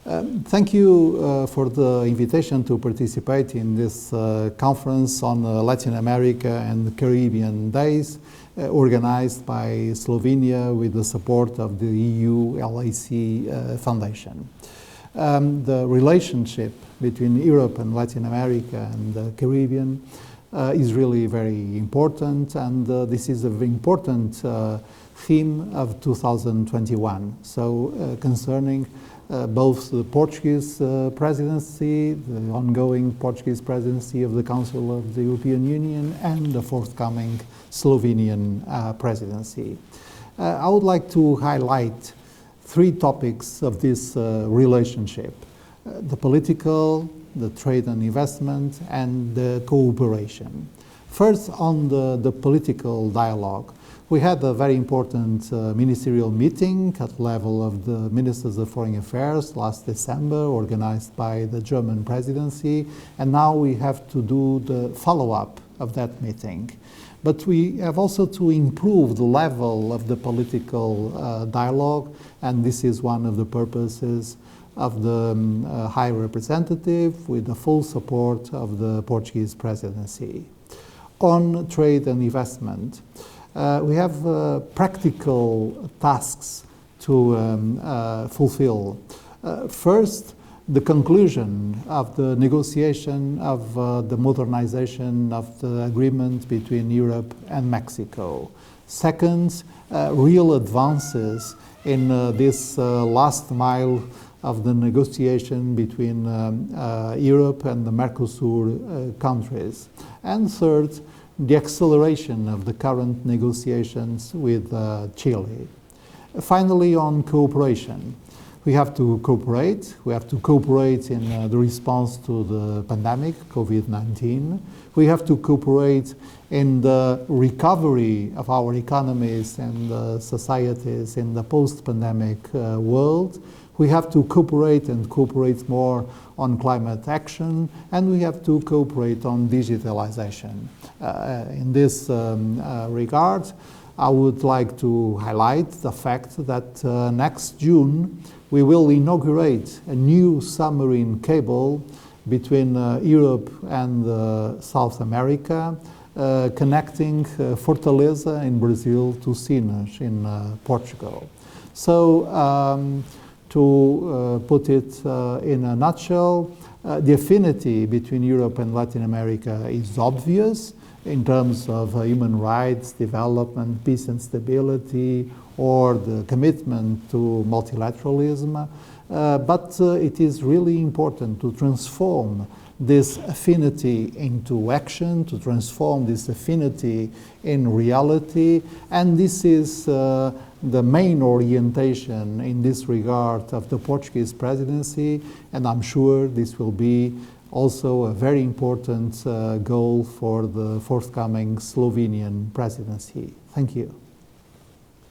Thank you for the invitation to participate in this conference on Latin America and the Caribbean Days, organized by Slovenia with the support of the EU LAC Foundation. The relationship between Europe and Latin America and the Caribbean is really very important, and this is an important theme of 2021. So concerning both the Portuguese presidency, the ongoing Portuguese presidency of the Council of the European Union, and the forthcoming Slovenian presidency. I would like to highlight three topics of this relationship: the political, the trade and investment, and the cooperation. First, on the political dialogue. We had a very important ministerial meeting at the level of the Ministers of Foreign Affairs last December, organized by the German presidency, and now we have to do the follow-up of that meeting. But we have also to improve the level of the political dialogue, and this is one of the purposes of the High Representative, with the full support of the Portuguese presidency. On trade and investment, we have practical tasks to fulfill. First, the conclusion of the negotiation of the modernization of the agreement between Europe and Mexico. Second, real advances in this last mile of the negotiation between Europe and the Mercosur countries. And third, the acceleration of the current negotiations with Chile. Finally, on cooperation. We have to cooperate. We have to cooperate in the response to the pandemic, COVID-19. We have to cooperate in the recovery of our economies and societies in the post-pandemic world. We have to cooperate and cooperate more on climate action, and we have to cooperate on digitalization. In this regard, I would like to highlight the fact that next June we will inaugurate a new submarine cable between Europe and South America, connecting Fortaleza in Brazil to Sines in Portugal. So, to put it in a nutshell, the affinity between Europe and Latin America is obvious in terms of human rights, development, peace and stability, or the commitment to multilateralism. But it is really important to transform this affinity into action, to transform this affinity in reality, and this is the main orientation in this regard of the Portuguese presidency, and I'm sure this will be also a very important goal for the forthcoming Slovenian presidency. Thank you.